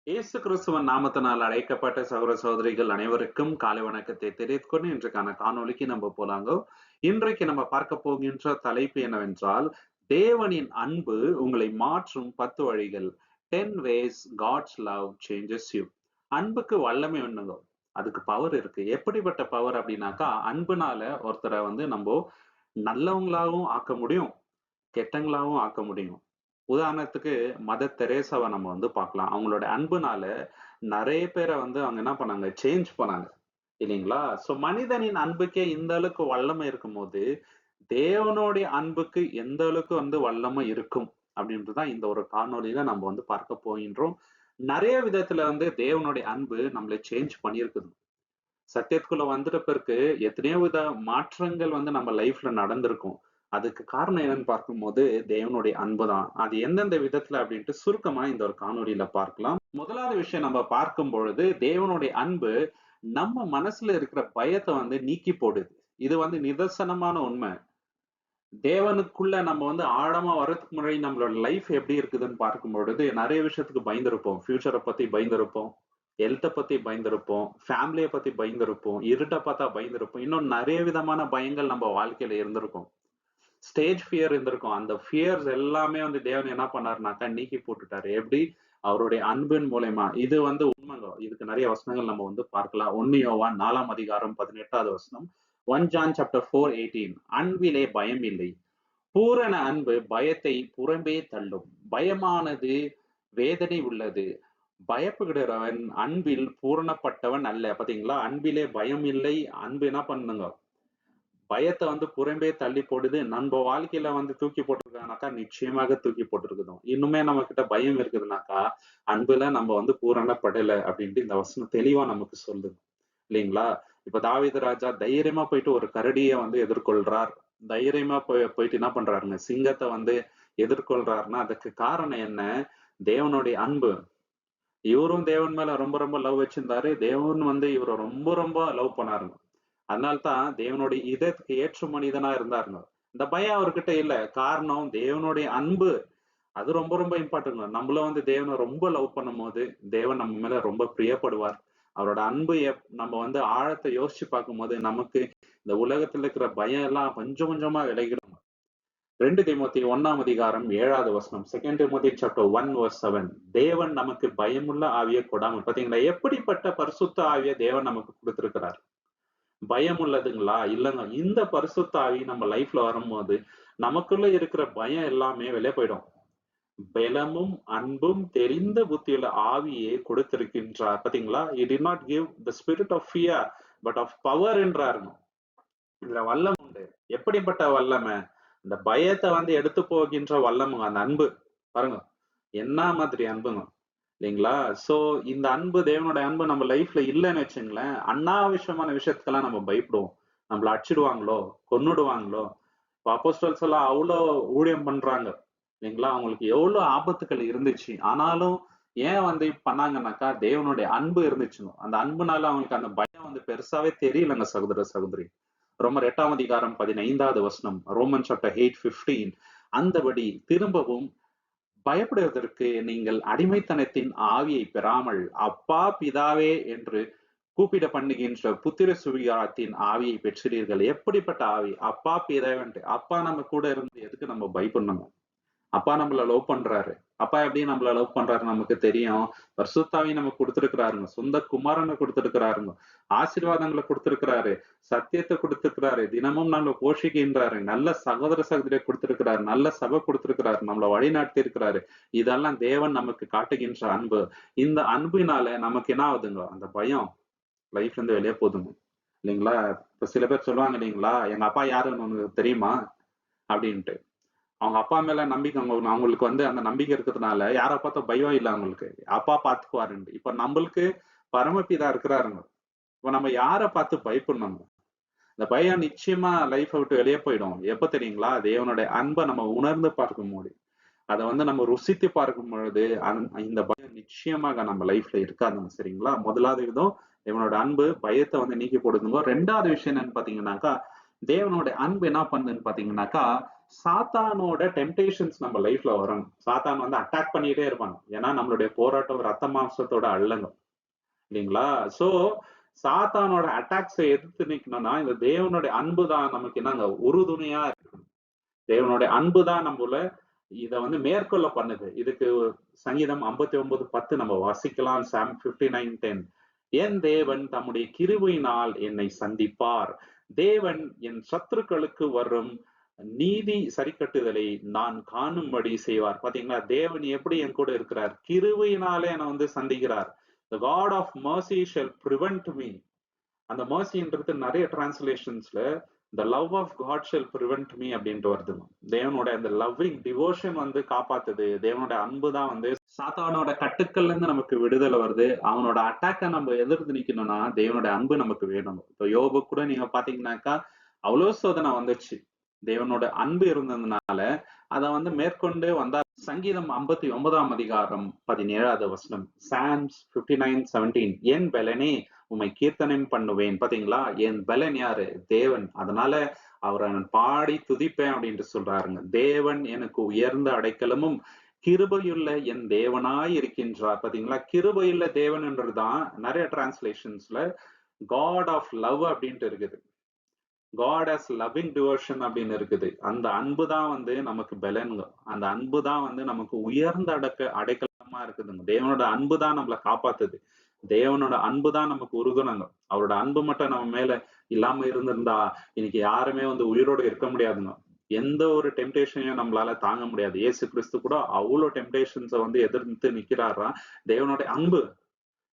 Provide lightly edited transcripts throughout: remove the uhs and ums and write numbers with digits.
இயேசு கிறிஸ்துவன் நாமத்தினால் அழைக்கப்பட்ட சகோதர சகோதரிகள் அனைவருக்கும் காலை வணக்கத்தை தெரிவித்துக் கொண்டு இன்றைக்கான காணொளிக்கு நம்ம போலாங்க. இன்றைக்கு நம்ம பார்க்க போகின்ற தலைப்பு என்னவென்றால், தேவனின் அன்பு உங்களை மாற்றும் 10 வழிகள். 10 ways God's love changes you. அன்புக்கு வல்லமை ஒண்ணுங்க. அதுக்கு பவர் இருக்கு. எப்படிப்பட்ட பவர் அப்படின்னாக்கா, அன்புனால ஒருத்தரை நம்ம நல்லவங்களாகவும் ஆக்க முடியும், கெட்டவங்களாகவும் ஆக்க முடியும். உதாரணத்துக்கு மதர் தெரேசாவை நம்ம பார்க்கலாம். அவங்களோட அன்புனால நிறைய பேரை அவங்க என்ன பண்ணாங்க, சேஞ்ச் பண்ணாங்க இல்லைங்களா? சோ மனிதனின் அன்புக்கே இந்த அளவுக்கு வல்லமை இருக்கும்போது, தேவனுடைய அன்புக்கு எந்த அளவுக்கு வல்லமை இருக்கும் அப்படின்றதுதான் இந்த ஒரு காணொளியில நம்ம பார்க்க போகின்றோம். நிறைய விதத்துல தேவனுடைய அன்பு நம்மளை சேஞ்ச் பண்ணியிருக்குது. சத்தியத்துக்குள்ள வந்துட்ட பிறகு எத்தனையோ வித மாற்றங்கள் நம்ம லைஃப்ல நடந்திருக்கும். அதுக்கு காரணம் என்னன்னு பார்க்கும்போது தேவனுடைய அன்புதான். அது எந்தெந்த விதத்துல அப்படின்ட்டு சுருக்கமா இந்த ஒரு காணொளியில பார்க்கலாம். முதலாவது விஷயம் நம்ம பார்க்கும் பொழுது, தேவனுடைய அன்பு நம்ம மனசுல இருக்கிற பயத்தை நீக்கி போடுது. இது நிதர்சனமான உண்மை. தேவனுக்குள்ள நம்ம ஆழமா வர்றதுக்கு முன்னாடி நம்மளோட லைஃப் எப்படி இருக்குதுன்னு பார்க்கும் பொழுது நிறைய விஷயத்துக்கு பயந்திருப்போம். ஃபியூச்சரை பத்தி பயந்திருப்போம், ஹெல்த்தை பத்தி பயந்திருப்போம், ஃபேமிலியை பத்தி பயந்திருப்போம், இருட்டை பார்த்தா பயந்திருப்போம், இன்னும் நிறைய விதமான பயங்கள் நம்ம வாழ்க்கையில இருந்திருக்கும். ஸ்டேஜ் ஃபியர் இருந்திருக்கும். அந்த ஃபியர்ஸ் எல்லாமே தேவன் என்ன பண்ணாருனாக்கா நீக்கி போட்டுட்டாரு. எப்படி? அவருடைய அன்பின் மூலயமா. இது உண்மைங்க. இதுக்கு நிறைய வசனங்கள் நம்ம பார்க்கலாம். 1 யோவான் 4ஆம் அதிகாரம் 18வது வசனம். 1 John chapter 4:18. அன்பிலே பயம் இல்லை. பூரண அன்பு பயத்தை புறம்பே தள்ளும். பயமானது வேதனை உள்ளது. பயப்படுகிறவன் அன்பில் பூரணப்பட்டவன் அல்ல. பாத்தீங்களா? அன்பிலே பயம் இல்லை. அன்பு என்ன பண்ணுங்க, பயத்தை புறம்பே தள்ளி போடுது. நம்ம வாழ்க்கையில தூக்கி போட்டிருக்கானாக்கா நிச்சயமாக தூக்கி போட்டிருக்குதும். இன்னுமே நம்ம கிட்ட பயம் இருக்குதுனாக்கா அன்புல நம்ம பூரணப்படலை அப்படின்ட்டு இந்த வசனம் தெளிவா நமக்கு சொல்லுது இல்லைங்களா? இப்ப தாவீது ராஜா தைரியமா போயிட்டு ஒரு கரடியை எதிர்கொள்றார். தைரியமா போயிட்டு என்ன பண்றாருங்க, சிங்கத்தை எதிர்கொள்றாருன்னா அதுக்கு காரணம் என்ன? தேவனுடைய அன்பு. இவரும் தேவன் மேல ரொம்ப ரொம்ப லவ் வச்சிருந்தாரு. தேவன் இவரை ரொம்ப ரொம்ப லவ் பண்ணாருங்க. அதனால்தான் தேவனுடைய இதயத்துக்கு ஏற்ற மனிதனா இருந்தாருங்க. இந்த பயம் அவர்கிட்ட இல்ல. காரணம் தேவனுடைய அன்பு. அது ரொம்ப ரொம்ப இம்பார்ட்டன்ட். நம்மள தேவனை ரொம்ப லவ் பண்ணும் போது தேவன் நம்ம மேல ரொம்ப பிரியப்படுவார். அவரோட அன்பு நம்ம ஆழத்தை யோசிச்சு பார்க்கும் போது நமக்கு இந்த உலகத்துல இருக்கிற பயம் எல்லாம் கொஞ்சம் கொஞ்சமா விலகிடும். 2 தீமோத்தேயு 1ஆம் அதிகாரம் 7வது வசனம். 2 Timothy chapter 1 verse 7. தேவன் நமக்கு பயமுள்ள ஆவியை கொடாமல். பாத்தீங்களா? எப்படிப்பட்ட பரிசுத்த ஆவியை தேவன் நமக்கு கொடுத்திருக்கிறார். பயம் உள்ளதுங்களா? இல்லைங்க. இந்த பரிசுத்த ஆவி நம்ம லைஃப்ல வரும்போது நமக்குள்ள இருக்கிற பயம் எல்லாமே வெளியே போயிடும். பலமும் அன்பும் தெரிந்த புத்தியுள்ள ஆவியை கொடுத்திருக்கின்றார். பாத்தீங்களா? He did not give the spirit of fear but of power என்றாருங்க. இதுல வல்லம் உண்டு. எப்படிப்பட்ட வல்லமை? இந்த பயத்தை எடுத்து போகின்ற வல்லமுங்க அந்த அன்பு. பாருங்க என்ன மாதிரி அன்புங்க இல்லைங்களா? சோ இந்த அன்பு, தேவனுடைய அன்பு நம்ம லைஃப்ல இல்லைன்னு வச்சுங்களேன், அனாவசியமான விஷயத்துக்கெல்லாம் நம்ம பயப்படுவோம். நம்மள அடிச்சிடுவாங்களோ, கொன்னுடுவாங்களோ. இப்போ அப்போஸ்தலர்ஸ் எல்லாம் அவ்வளோ ஊழியம் பண்றாங்க இல்லைங்களா? அவங்களுக்கு எவ்வளவு ஆபத்துக்கள் இருந்துச்சு. ஆனாலும் ஏன் பண்ணாங்கன்னாக்கா தேவனுடைய அன்பு இருந்துச்சுங்க. அந்த அன்புனால அவங்களுக்கு அந்த பயம் பெருசாவே தெரியலங்க சகோதர சகோதரி. ரோமர் 8ஆம் அதிகாரம் 15வது வசனம். Roman chapter 8:15. அந்தபடி திரும்பவும் பயப்படுவதற்கு நீங்கள் அடிமைத்தனத்தின் ஆவியை பெறாமல் அப்பா பிதாவே என்று கூப்பிட பண்ணுகின்ற புத்திர சுவிகாரத்தின் ஆவியை பெற்றீர்கள். எப்படிப்பட்ட ஆவி? அப்பா பிதாவே. அப்பா நம்ம கூட இருந்து எதுக்கு நம்ம பயப்படணும்? அப்பா நம்மள லவ் பண்றாரு. அப்பா எப்படி நம்மள லவ் பண்றாரு நமக்கு தெரியும். பரிசுத்தாவி நமக்கு கொடுத்திருக்கிறாருங்க. சொந்த குமாரனை கொடுத்திருக்கிறாருங்க. ஆசீர்வாதங்களை கொடுத்திருக்கிறாரு. சத்தியத்தை கொடுத்திருக்கிறாரு. தினமும் நம்மளை போஷிக்கின்றாரு. நல்ல சகோதர சகோதரியை கொடுத்திருக்கிறாரு. நல்ல சபை கொடுத்திருக்கிறாரு. நம்மளை வழிநடத்தி இருக்கிறாரு. இதெல்லாம் தேவன் நமக்கு காட்டுகின்ற அன்பு. இந்த அன்பினால நமக்கு என்ன ஆகுதுங்க? அந்த பயம் லைஃப்ல இருந்து வெளியே போதுங்க இல்லைங்களா? இப்ப சில பேர் சொல்லுவாங்க இல்லைங்களா, எங்க அப்பா யாருன்னு உனக்கு தெரியுமா அப்படின்ட்டு. அவங்க அப்பா மேல நம்பிக்கை, அவங்களுக்கு அந்த நம்பிக்கை இருக்கிறதுனால யாரை பார்த்தா பயம் இல்லை அவங்களுக்கு. அப்பா பார்த்துக்குவாருன்னு. இப்ப நம்மளுக்கு பரமபிதா இருக்கிறாருங்க. இப்ப நம்ம யாரை பார்த்து பயப்படணும்? இந்த பயம் நிச்சயமா லைஃபை விட்டு வெளியே போயிடும். எப்ப தெரியுங்களா? தேவனுடைய அன்பை நம்ம உணர்ந்து பார்க்கும் போது, அதை நம்ம ருசித்து பார்க்கும் பொழுது இந்த பயம் நிச்சயமாக நம்ம லைஃப்ல இருக்காதுங்க. சரிங்களா? முதலாவது விதம் தேவனோட அன்பு பயத்தை நீக்கி போடுதுங்க. ரெண்டாவது விஷயம் என்னன்னு பாத்தீங்கன்னாக்கா, தேவனோட அன்பு என்ன பண்ணுதுன்னு பாத்தீங்கன்னாக்கா, சாத்தானோட டெம்டேஷன்ஸ் நம்ம லைஃப்ல வரும். சாத்தான் வந்து அட்டாக் பண்ணிட்டே இருப்பாங்க. ஏன்னா நம்மளுடைய போராட்டம் ரத்த மாம்சத்தோட அல்லங்க, இல்லைங்களா? சோ சாத்தானோட அட்டாக்ஸை எதிர்த்து நிக்கணும்னா இந்த தேவனுடைய அன்பு தான் நமக்கு என்னங்க உறுதுணையா இருக்கு. தேவனுடைய அன்பு தான் நம்மள இத வந்து மேற்கொள்ள பண்ணுது. இதுக்கு சங்கீதம் 59:10 நம்ம வாசிக்கலாம். சாம் 59:10. என் தேவன் தம்முடைய கிருபையினால் என்னை சந்திப்பார். தேவன் என் சத்துருக்களுக்கு வரும் நீதி சரிக்கட்டுதலை நான் காணும்படி செய்வார். பாத்தீங்களா, தேவன் எப்படி என் கூட இருக்கிறார்? கிருபையினாலே என்னை வந்து சந்திக்கிறார். The God of mercy shall prevent me. அந்த mercyன்றது நிறைய டிரான்ஸ்லேஷன்ஸ்ல the love of God shall prevent me அப்படின்ட்டு வருது. தேவனோட அந்த லவ்விங் டிவோஷன் வந்து காப்பாத்துது. தேவனோட அன்பு தான் வந்து சாத்தானோட கட்டுக்கள்ல இருந்து நமக்கு விடுதலை வருது. அவனோட அட்டாக்கை நம்ம எதிர்த்து நிக்கணும்னா தேவனோட அன்பு நமக்கு வேணும். இப்போ யோபு கூட நீங்க பாத்தீங்கன்னாக்கா அவ்வளவு சோதனை வந்துச்சு. தேவனோட அன்பு இருந்ததுனால அதை வந்து மேற்கொண்டு வந்தார். சங்கீதம் 59:17 சாம்ஸ் 59:17. என் பலனே உம்மை கீர்த்தனம் பண்ணுவேன். பாத்தீங்களா, என் பலன் யாரு? தேவன். அதனால அவரை பாடி துதிப்பேன் அப்படின்ட்டு சொல்றாருங்க. தேவன் எனக்கு உயர்ந்த அடைக்கலமும் கிருபையுள்ள என் தேவனாய் இருக்கின்றார். பாத்தீங்களா, கிருபையுள்ள தேவன்ன்றதுதான் நிறைய டிரான்ஸ்லேஷன்ஸ்ல காட் ஆஃப் லவ் அப்படின்ட்டு இருக்குது. காட் ஆஸ் லவ்விங் டிவோஷன் அப்படின்னு இருக்குது. அந்த அன்பு தான் வந்து நமக்கு பலனுங்க. அந்த அன்பு தான் வந்து நமக்கு உயர்ந்த அடைக்கலமா இருக்குதுங்க. தேவனோட அன்பு தான் நம்மளை காப்பாத்துது. தேவனோட அன்பு தான் நமக்கு உறுதுணைங்க. அவரோட அன்பு மட்டும் நம்ம மேல இல்லாம இருந்திருந்தா இன்னைக்கு யாருமே வந்து உயிரோடு இருக்க முடியாதுங்க. எந்த ஒரு டெம்டேஷனையும் நம்மளால தாங்க முடியாது. இயேசு கிறிஸ்து கூட அவ்வளவு டெம்டேஷன்ஸை வந்து எதிர்த்து நிக்கிறாரா. தேவனோட அன்பு,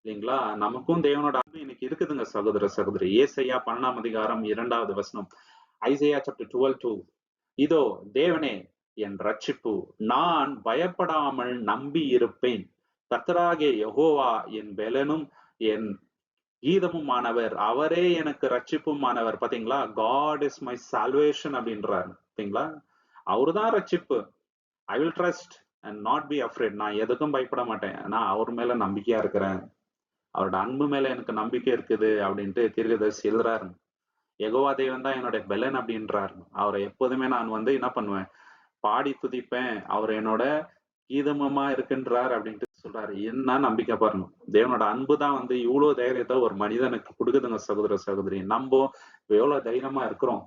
இல்லைங்களா? நமக்கும் தேவனோட அன்பு இன்னைக்கு இருக்குதுங்க சகோதர சகோதரி. ஏசாயா 12:2. Isaiah chapter 12:2. இதோ தேவனே என் ரட்சிப்பு, நான் பயப்படாமல் நம்பி இருப்பேன். கர்த்தராகிய யெகோவா என் பெலனும் என் கீதமுமானவர், அவரே எனக்கு ரட்சிப்புமானவர். பாத்தீங்களா, காட் இஸ் மை சால்வேஷன் அப்படின்றாரு. பாத்தீங்களா, அவருதான் ரட்சிப்பு. I will trust and not be afraid. நான் எதுக்கும் பயப்பட மாட்டேன். நான் அவர் மேல நம்பிக்கையா இருக்கிறேன். அவரோட அன்பு மேல எனக்கு நம்பிக்கை இருக்குது அப்படின்ட்டு தீர்க்கதரிசி எழுதுறாரு. யெகோவா தேவன் தான் என்னோட பெலன் அப்படின்றாரு. அவரை எப்போதுமே நான் வந்து என்ன பண்ணுவேன்? பாடி துதிப்பேன். அவர் என்னோட கீதமமா இருக்கின்றார் அப்படின்ட்டு சொல்றாரு. என்ன நம்பிக்கை பாருங்க. தேவனோட அன்பு தான் வந்து இவ்வளவு தைரியத்தை ஒரு மனிதனுக்கு கொடுக்குதுங்க சகோதர சகோதரி. நம்ம எவ்வளவு தைரியமா இருக்கிறோம்.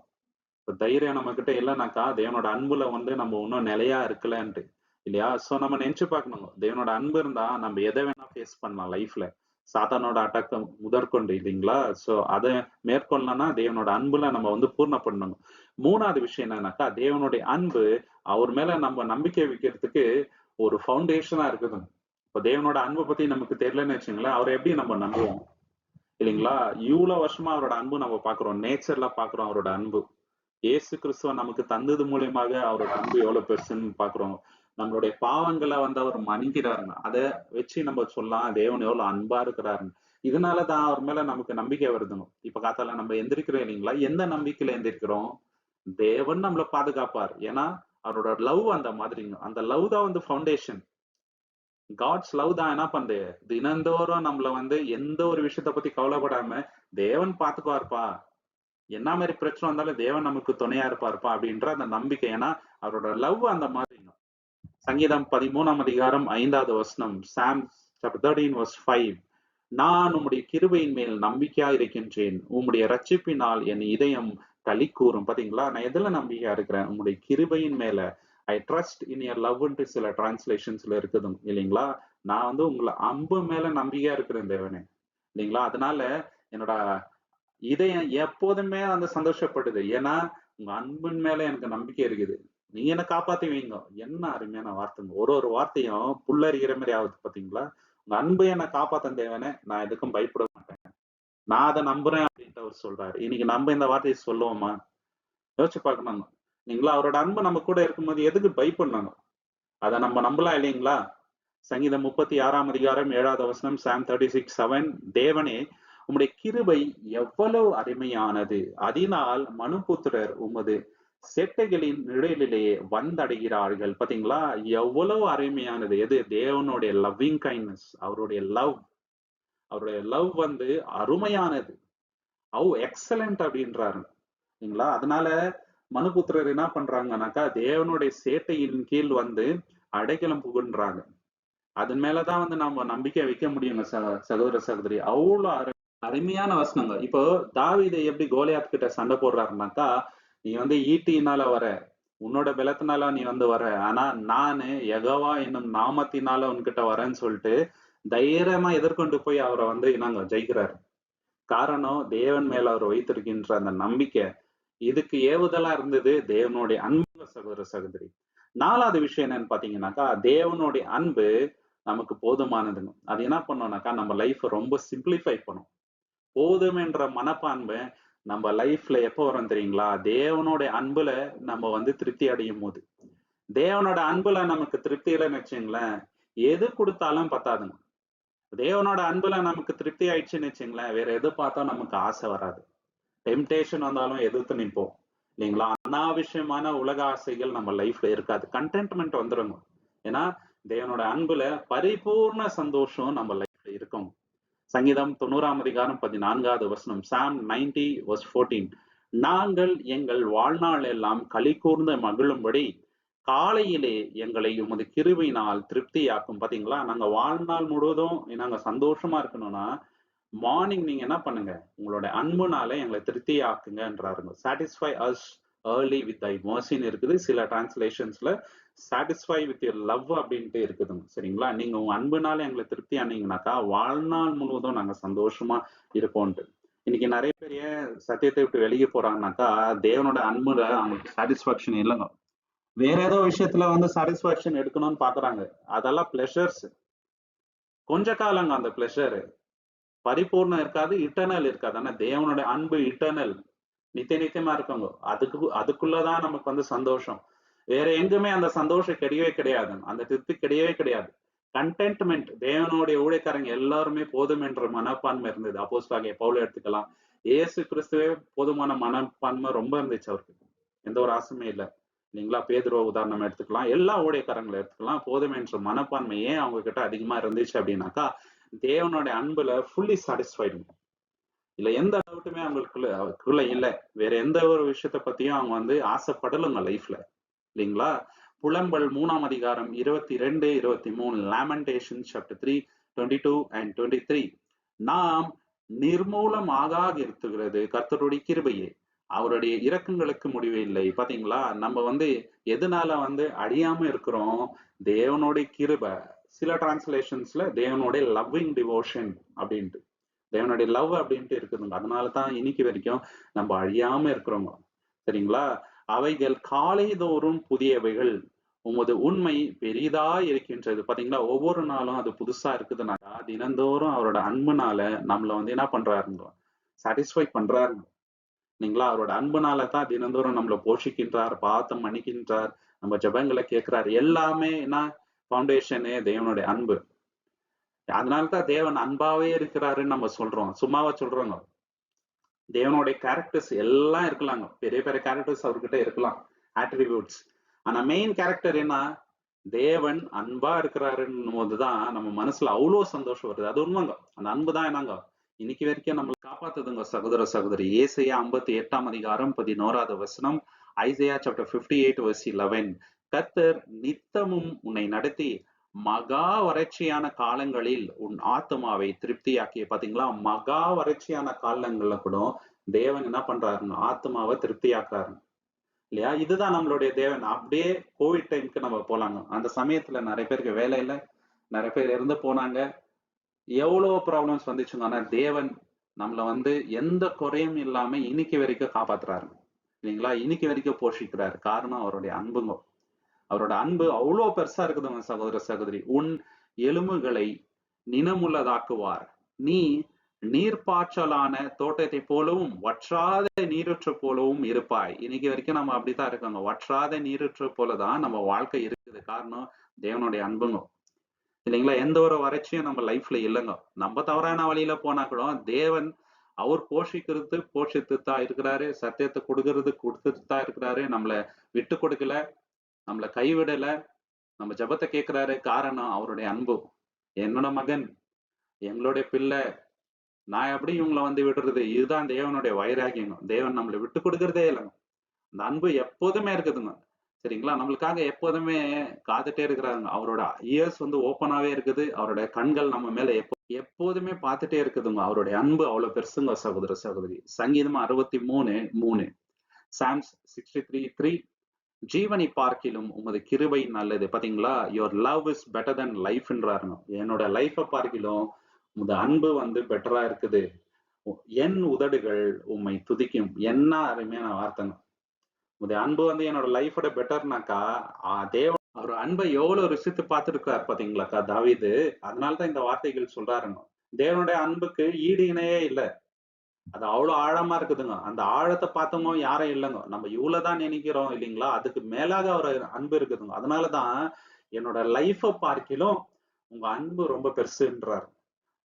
தைரியம் நம்ம கிட்ட இல்லைனாக்கா தேவனோட அன்புல வந்து நம்ம இன்னும் நிலையா இருக்கலன்ட்டு, இல்லையா? சோ நம்ம நினைச்சு பார்க்கணும். தேவனோட அன்பு இருந்தா நம்ம எதை வேணா ஃபேஸ் பண்ணலாம் லைஃப்ல. சாத்தானோட அட்டாக் முதற்கொண்டு, இல்லைங்களா? சோ அதை மேற்கொள்ளனா தேவனோட அன்புல நம்ம வந்து பூர்ண பண்ணணும். மூணாவது விஷயம் என்னன்னாக்கா, தேவனுடைய அன்பு அவர் மேல நம்ம நம்பிக்கை வைக்கிறதுக்கு ஒரு ஃபவுண்டேஷனா இருக்குது. இப்ப தேவனோட அன்பை பத்தி நமக்கு தெரியலன்னு வச்சுங்களேன், அவரை எப்படி நம்ம நம்புவோம், இல்லைங்களா? இவ்வளவு வருஷமா அவரோட அன்பு நம்ம பாக்குறோம், நேச்சர்ல பாக்குறோம் அவரோட அன்பு. இயேசு கிறிஸ்துவ நமக்கு தந்தது மூலியமாக அவரோட அன்பு எவ்வளவு பெருசுன்னு பாக்குறோம். நம்மளுடைய பாவங்களை வந்து அவர் மன்னிக்கிறாருங்க. அதை வச்சு நம்ம சொல்லலாம் தேவன் எவ்வளவு அன்பா இருக்கிறாருன்னு. இதனாலதான் அவர் மேல நமக்கு நம்பிக்கை வருதுங்க. இப்ப காத்தால நம்ம எந்திரிக்கிறோம், இல்லைங்களா? எந்த நம்பிக்கையில எந்திரிக்கிறோம்? தேவன் நம்மளை பாதுகாப்பார். ஏன்னா அவரோட லவ் அந்த மாதிரிங்க. அந்த லவ் தான் வந்து ஃபவுண்டேஷன். காட்ஸ் லவ் தான் என்ன பண்ணுது, தினந்தோறும் நம்மள வந்து எந்த ஒரு விஷயத்த பத்தி கவலைப்படாம தேவன் பாத்துக்குவார்ப்பா, என்ன மாதிரி பிரச்சனை வந்தாலும் தேவன் நமக்கு துணையா இருப்பாருப்பா அப்படின்ற அந்த நம்பிக்கை. ஏன்னா அவரோட லவ் அந்த மாதிரி. சங்கீதம் 13:5. சாம் 13:5. நான் உம்முடைய கிருபையின் மேல் நம்பிக்கையா இருக்கின்றேன், உம்முடைய ரட்சிப்பினால் என் இதயம் களி கூறும். பாத்தீங்களா, நான் எதுல நம்பிக்கையா இருக்கிறேன்? உம்முடைய கிருபையின் மேல. ஐ ட்ரஸ்ட் இன் யர் லவ்ன்ட்டு சில டிரான்ஸ்லேஷன்ஸ்ல இருக்குது, இல்லைங்களா? நான் வந்து உங்களை அன்பு மேல நம்பிக்கையா இருக்கிறேன் தேவனே, இல்லைங்களா? அதனால என்னோட இதயம் எப்போதுமே வந்து சந்தோஷப்படுது. ஏன்னா உங்க அன்பின் மேல எனக்கு நம்பிக்கை இருக்குது. நீங்க என்ன காப்பாத்துவீங்க. என்ன அருமையான வார்த்தைங்க. ஒரு ஒரு வார்த்தையும் புல்லறிகிற மாதிரி ஆகுது. பாத்தீங்களா, உங்க அன்பு என்ன காப்பாத்த தேவனே, நான் எதுக்கும் பயப்பட மாட்டேன், நான் அதை நம்புறேன் அப்படின்ட்டு அவர் சொல்றாரு. இன்னைக்கு நம்ம இந்த வார்த்தையை சொல்லுவோமா? யோசிச்சு பார்க்கணும். நீங்களா, அவரோட அன்பு நம்ம கூட இருக்கும்போது எதுக்கு பயப்படணும்? அதை நம்ம நம்பலாம், இல்லைங்களா? சங்கீதம் 36:7. சாம் 36:7. தேவனே உம்முடைய கிருபை எவ்வளவு அருமையானது, அதனால் மனுபுத்திரர் உமது செட்டைகளின் நிழலிலே வந்தடைகிறார்கள். பாத்தீங்களா, எவ்வளவு அருமையானது. எது? தேவனுடைய லவ்விங் கைண்ட்னஸ். அவருடைய லவ், அவருடைய லவ் வந்து அருமையானது. எக்ஸலண்ட் அப்படின்றாரு, இல்லைங்களா? அதனால மனுபுத்திரர் என்ன பண்றாங்கன்னாக்கா தேவனுடைய சேட்டையின் கீழ் வந்து அடைக்கலம் புகுன்றாங்க. அதன் மேலதான் வந்து நம்ம நம்பிக்கை வைக்க முடியுங்க சகோதர சகோதரி. அவ்வளவு அருமையான வசனங்கள். இப்போ தாவீது எப்படி கோலியாத் கிட்ட சண்டை போடுறாருனாக்கா, நீ வந்து ஈட்டியினால வர, உன்னோட பலத்தினால நீ வந்து வர, ஆனா நானு யெகோவா என்னும் நாமத்தினால உன்கிட்ட வரேன்னு சொல்லிட்டு தைரியமா எதிர்கொண்டு போய் அவரை வந்து நாங்க ஜெயிக்கிறாரு. காரணம் தேவன் மேல அவர் வைத்திருக்கின்ற அந்த நம்பிக்கை. இதுக்கு ஏவுதலா இருந்தது தேவனுடைய அன்பு சகோதர சகோதரி. 4வது விஷயம் என்னன்னு பாத்தீங்கன்னாக்கா, தேவனுடைய அன்பு நமக்கு போதுமானதுங்க. அது என்ன பண்ணோம்னாக்கா நம்ம லைஃப் ரொம்ப சிம்பிளிஃபை பண்ணும். போதும் என்ற மனப்பான்மை நம்ம லைஃப்ல எப்போ வரும் தெரியுங்களா? தேவனுடைய அன்புல நம்ம வந்து திருப்தி அடையும் போது. தேவனோட அன்புல நமக்கு திருப்தி இல்லைன்னு வச்சுங்களேன், எது கொடுத்தாலும் பத்தாதுங்க. தேவனோட அன்புல நமக்கு திருப்தி ஆயிடுச்சுன்னு வச்சுங்களேன், வேற எது பார்த்தா நமக்கு ஆசை வராது. டெம்டேஷன் வந்தாலும் எதிர்த்து நிற்போம் இல்லைங்களா? அனாவசியமான உலக ஆசைகள் நம்ம லைஃப்ல இருக்காது. கண்டென்ட்மெண்ட் வந்துருங்க. ஏன்னா தேவனோட அன்புல பரிபூர்ண சந்தோஷம் நம்ம லைஃப்ல இருக்கும். சங்கீதம் 90 அதிகாரம் 14வது வசனம், சாம் 90:14. நாங்கள் எங்கள் வாழ்நாள் எல்லாம் களி கூர்ந்து மகிழும்படி காலையிலே எங்களை உமது கிருபையினால் திருப்தியாக்கும். பாத்தீங்களா? நாங்க வாழ்நாள் முழுவதும் நாங்க சந்தோஷமா இருக்கணும்னா மார்னிங் நீங்க என்ன பண்ணுங்க, உங்களோட அன்புனால எங்களை திருப்தியாக்குங்கன்றாருங்க. Satisfy us early with thy மர்சின்னு இருக்குது. சில டிரான்ஸ்லேஷன்ஸ்ல சாட்டிஸ்ஃபை வித் யுவர் லவ் அப்படின்ட்டு இருக்குதுங்க. சரிங்களா? நீங்க உங்க அன்புனால எங்களை திருப்தி ஆனீங்கன்னாக்கா வாழ்நாள் முழுவதும் நாங்க சந்தோஷமா இருப்போம்ட்டு. இன்னைக்கு நிறைய பேர் ஏன் சத்தியத்தை விட்டு வெளியே போறாங்கனாக்கா, தேவனோட அன்புல அவங்களுக்கு சாட்டிஸ்பாக்சன் இல்லைங்க. வேற ஏதோ விஷயத்துல வந்து சாட்டிஸ்பாக்சன் எடுக்கணும்னு பாக்குறாங்க. அதெல்லாம் பிளஷர்ஸ். கொஞ்ச காலங்க அந்த பிளஷர். பரிபூர்ணம் இருக்காது, இட்டர்னல் இருக்காது. ஆனா தேவனுடைய அன்பு இட்டர்னல், நித்திய நித்தியமா இருக்குங்க. அதுக்குள்ளதான் நமக்கு வந்து சந்தோஷம். வேற எங்குமே அந்த சந்தோஷம் கிடையவே கிடையாது. அந்த திருப்தி கிடையவே கிடையாது. கண்டென்ட்மெண்ட். தேவனுடைய ஊழியக்காரங்க எல்லாருமே போதும் என்ற மனப்பான்மை இருந்தது. அப்போஸ்தலனாகிய பவுல் எடுத்துக்கலாம். இயேசு கிறிஸ்துவே போதுமான மனப்பான்மை ரொம்ப இருந்துச்சு அவருக்கு. எந்த ஒரு ஆசையுமே இல்லை இல்லைங்களா? பேதுருவ உதாரணம் எடுத்துக்கலாம், எல்லா ஊழியக்காரங்களை எடுத்துக்கலாம். போதும் என்ற மனப்பான்மை ஏன் அவங்க கிட்ட அதிகமா இருந்துச்சு அப்படின்னாக்கா, தேவனுடைய அன்புல ஃபுல்லி சாட்டிஸ்ஃபைடு. இல்ல எந்த டவுட்டுமே அவங்களுக்குள்ள இல்ல. வேற எந்த ஒரு விஷயத்த பத்தியும் அவங்க வந்து ஆசைப்படலுங்க லைஃப்ல இல்லைங்களா? புலம்பல் 3 அதிகாரம் 22-23, லேமெண்டேஷன் சாப்டர் 3 22 and 23. நாம் நிர்மூலமாக இருக்கிறது கர்த்தருடைய கிருபையே, அவருடைய இரக்கங்களுக்கு முடிவு இல்லை. பாத்தீங்களா? நம்ம வந்து எதனால வந்து அழியாம இருக்கிறோம்? தேவனுடைய கிருபை. சில டிரான்ஸ்லேஷன்ஸ்ல தேவனுடைய லவ்விங் டிவோஷன் அப்படின்ட்டு, தேவனுடைய லவ் அப்படின்ட்டு இருக்குதுங்க. அதனாலதான் இன்னைக்கு வரைக்கும் நம்ம அழியாம இருக்கிறோங்க. சரிங்களா? அவைகள் காலைதோறும் புதியவைகள், உமது உண்மை பெரிதா இருக்கின்றது. பாத்தீங்களா? ஒவ்வொரு நாளும் அது புதுசா இருக்குதுனாக்கா தினந்தோறும் அவரோட அன்புனால நம்மள வந்து என்ன பண்றாருங்க, சாட்டிஸ்ஃபை பண்றாருங்க. இல்லைங்களா? அவரோட அன்புனால தான் தினந்தோறும் நம்மளை போஷிக்கின்றார், பாத்தம் மன்னிக்கின்றார், நம்ம ஜெபங்களை கேட்கிறார். எல்லாமே என்ன பவுண்டேஷனே தேவனுடைய அன்பு. அதனாலதான் தேவன் அன்பாவே இருக்கிறாருன்னு நம்ம சொல்றோம். சும்மாவா சொல்றோங்க? தேவனுடைய கேரக்டர்ஸ் எல்லாம் இருக்கலாங்க. பெரிய பெரிய கேரக்டர்ஸ் அவர்கிட்ட இருக்கலாம், ஆட்ரிபியூட்ஸ். ஆனா மெயின் கேரக்டர் என்ன? தேவன் அன்பா இருக்கிறாருன்னும் போதுதான் நம்ம மனசுல அவ்வளவு சந்தோஷம் வருது. அது உண்மைங்க. அந்த அன்பு தான் என்னங்க இன்னைக்கு வரைக்கும் நம்மளை காப்பாத்துதுங்க சகோதர சகோதரி. ஏசாயா 58 அதிகாரம் 11வது வசனம், ஐசையா சாப்டர் 58:11. கர்த்தர் நித்தமும் உன்னை நடத்தி மகா வறட்சியான காலங்களில் உன் ஆத்மாவை திருப்தியாக்கி. பாத்தீங்களா? மகா வறட்சியான காலங்கள்ல கூட தேவன் என்ன பண்றாருங்க, ஆத்மாவை திருப்தியாக்குறாரு இல்லையா? இதுதான் நம்மளுடைய தேவன். அப்படியே கோவிட் டைமுக்கு நம்ம போலாங்க. அந்த சமயத்துல நிறைய பேருக்கு வேலை இல்லை, நிறைய பேர் இறந்து போனாங்க, எவ்வளவு ப்ராப்ளம்ஸ் வந்துச்சுங்க. ஆனா தேவன் நம்மள வந்து எந்த குறையும் இல்லாம இன்னைக்கு வரைக்கும் காப்பாத்துறாரு இல்லைங்களா? இன்னைக்கு வரைக்கும் போஷிக்கிறாரு. காரணம் அவருடைய அன்புங்க. அவரோட அன்பு அவ்வளவு பெருசா இருக்குதுங்க சகோதர சகோதரி. உன் எலும்புகளை நினமுள்ளதாக்குவார், நீ நீர்ப்பாய்ச்சலான தோட்டத்தை போலவும் வற்றாத நீரூற்று போலவும் இருப்பாய். இன்னைக்கு வரைக்கும் நம்ம அப்படித்தான் இருக்கோங்க. வற்றாத நீரூற்று போலதான் நம்ம வாழ்க்கை இருக்குது. காரணம் தேவனுடைய அன்புங்க இல்லைங்களா? எந்த ஒரு வறட்சியும் நம்ம லைஃப்ல இல்லைங்க. நம்ம தவறான வழியில போனா கூட தேவன் அவர் போஷித்து தான் இருக்கிறாரு. சத்தியத்தை கொடுத்துட்டு தான் இருக்கிறாரு. நம்மள விட்டு கொடுக்கல, நம்மள கைவிடல, நம்ம ஜெபத்தை கேட்கிறாரு. காரணம் அவருடைய அன்பு. என்னோட மகன், எங்களுடைய பிள்ளை, நான் எப்படி இவங்களை வந்து விடுறது? இதுதான் தேவனுடைய வைராகியம். தேவன் நம்மளை விட்டு கொடுக்கறதே இல்லைங்க. இந்த அன்பு எப்போதுமே இருக்குதுங்க. சரிங்களா? நம்மளுக்காக எப்போதுமே காத்துட்டே இருக்கிறாங்க. அவரோட இயர்ஸ் வந்து ஓப்பனாவே இருக்குது. அவருடைய கண்கள் நம்ம மேல எப்போதுமே பார்த்துட்டே இருக்குதுங்க. அவருடைய அன்பு அவ்வளவு பெருசுங்க சகோதர, சகோதரி. சங்கீதம் 63:3. சாம்ஸ் 63:3. ஜீவனை பார்க்கிலும் உமது கிருபை நல்லது. பாத்தீங்களா? யுவர் லவ் இஸ் பெட்டர் தென் லைஃப்ன்றாருங்க. என்னோட லைஃப பார்க்கிலும் உமது அன்பு வந்து பெட்டரா இருக்குது. என் உதடுகள் உம்மை துதிக்கும். என்ன அருமையான வார்த்தைங்க. உமது அன்பு வந்து என்னோட லைஃபோட பெட்டர்னாக்கா, தேவன் அவர் அன்பை எவ்வளவு ருசித்து பார்த்திருக்காரு பாத்தீங்களாக்கா தாவீது. அதனாலதான் இந்த வார்த்தைகள் சொல்றாருங்க. தேவனுடைய அன்புக்கு ஈடு இணையே இல்ல. அது அவ்வளவு ஆழமா இருக்குதுங்க. அந்த ஆழத்தை பார்த்தவங்க யாரும் இல்லைங்க. நம்ம இவ்வளவுதான் நினைக்கிறோம் இல்லைங்களா? அதுக்கு மேலாக ஒரு அன்பு இருக்குதுங்க. அதனாலதான் என்னோட லைஃப பார்க்கிலும் உங்க அன்பு ரொம்ப பெருசுன்றாரு.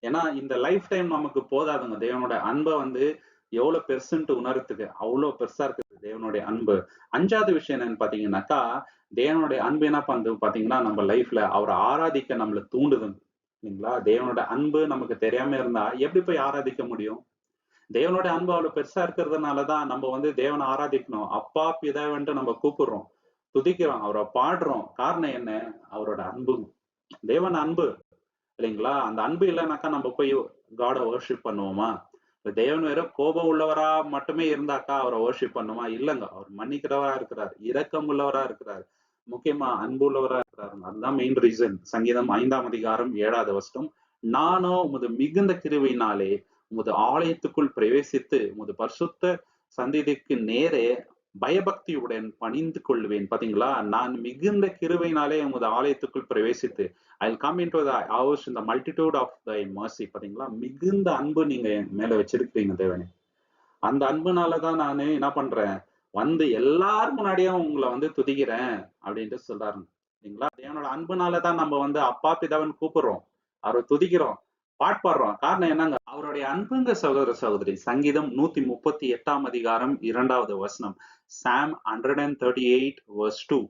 ஏன்னா இந்த லைஃப் டைம் நமக்கு போதாதுங்க. தேவனோட அன்பை வந்து எவ்வளவு பெருசுன்ட்டு உணர்றதுக்கு அவ்வளவு பெருசா இருக்குது தேவனுடைய அன்பு. 5வது விஷயம் என்னன்னு பாத்தீங்கன்னாக்கா, தேவனுடைய அன்பு என்ன பண்ணுது பாத்தீங்கன்னா, நம்ம லைஃப்ல அவரை ஆராதிக்க நம்மள தூண்டுது இல்லைங்களா? தேவனோட அன்பு நமக்கு தெரியாம இருந்தா எப்படி போய் ஆராதிக்க முடியும்? தேவனுடைய அன்பு அவ்வளவு பெருசா இருக்கிறதுனாலதான் நம்ம வந்து தேவனை ஆராதிக்கணும். அப்பா பிதாவென்று நம்ம கூப்பிடுறோம், துதிக்கிறோம், அவரை பாடுறோம். காரணம் என்ன? அவரோட அன்பு. தேவன் அன்பு இல்லைங்களா? அந்த அன்பு இல்லைனாக்கா நம்ம போய் காட வர்ஷிப் பண்ணுவோமா? தேவன் வெறும் கோபம் உள்ளவரா மட்டுமே இருந்தாக்கா அவரை வர்ஷிப் பண்ணுமா? இல்லைங்க. அவர் மன்னிக்கிறவரா இருக்கிறார், இரக்கம் உள்ளவரா இருக்கிறார், முக்கியமா அன்பு உள்ளவரா இருக்கிறார். அதுதான் மெயின் ரீசன். சங்கீதம் 5ஆம் அதிகாரம் 7வது வசனம். நானோ உமது மிகுந்த கிருபையினாலே உமது ஆலயத்துக்குள் பிரவேசித்து உமது பரிசுத்த சந்நிதிக்கு நேரே பயபக்தியுடன் பணிந்து கொள்வேன். பாத்தீங்களா? நான் மிகுந்த கிருபையினாலே உமது ஆலயத்துக்குள் பிரவேசித்து I'll come into the house in the multitude of thy mercy. பாத்தீங்களா? மிகுந்த அன்பு நீங்க என் மேல வச்சிருக்கீங்க தேவனே. அந்த அன்புனாலதான் நானு என்ன பண்றேன், வந்து எல்லார் முன்னாடியும் உங்களை வந்து துதிக்கிறேன் அப்படின்ட்டு சொல்றாரு. சரிங்களா? தேவனோட அன்புனாலதான் நம்ம வந்து அப்பா பிதாவன் கூப்பிடுறோம், அவரை துதிக்கிறோம், பாடுறோம். காரணம் என்னங்க? அவருடைய அன்புங்க சகோதர, சகோதரி. சங்கீதம் 138ஆம் அதிகாரம் 2வது வசனம். சாம் 138 verse 2.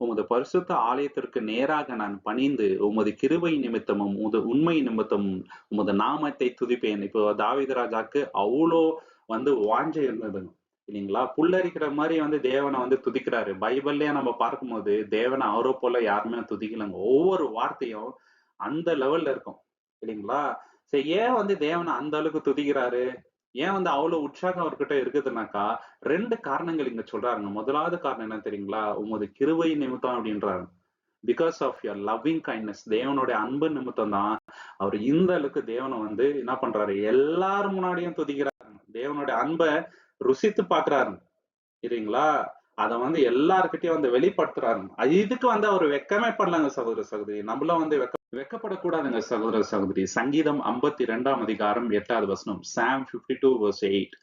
உமது பரிசுத்த ஆலயத்திற்கு நேராக நான் பணிந்து உமது கிருபை நிமித்தமும் உமது உண்மை நிமித்தமும் உமது நாமத்தை துதிப்பேன். இப்போ தாவீது ராஜாக்கு அவ்வளோ வந்து வாஞ்சை இருந்ததுங்க இல்லைங்களா? புல்லரிக்கிற மாதிரி வந்து தேவனை வந்து துதிக்கிறாரு. பைபிள்லயே நம்ம பார்க்கும்போது தேவனை அவரை போல யாருமே துதிக்கலங்க. ஒவ்வொரு வார்த்தையும் அந்த லெவல்ல இருக்கும் இல்லைங்களா? சரி, ஏன் வந்து தேவனை அந்த அளவுக்கு துதிக்கிறாரு? ஏன் வந்து அவ்வளவு உற்சாகம் அவர்கிட்ட இருக்குதுன்னாக்கா, 2 காரணங்கள் இங்க சொல்றாருங்க. முதலாவது காரணம் என்ன தெரியுங்களா? உமது கிருபை நிமித்தம் அப்படின்றாரு. Because of your loving kindness. தேவனுடைய அன்பு நிமித்தம் தான் அவர் இந்த அளவுக்கு தேவனை வந்து என்ன பண்றாரு, எல்லாரும் முன்னாடியும் துதிக்கிறாரு. தேவனுடைய அன்பை ருசித்து பாக்குறாரு இல்லைங்களா? அத வந்து எல்லார்கிட்டயும் வந்து வெளிப்படுத்துறாரு. இதுக்கு வந்து அவர் வெக்கமே படலங்க சகோதர, சகோதரி. நம்மளும் வந்து வெக்கப்படக்கூடாதுங்க சகோதர, சகோதரி. சங்கீதம் 52ஆம் அதிகாரம் 8வது வசனம். சாம் 52 verse 8.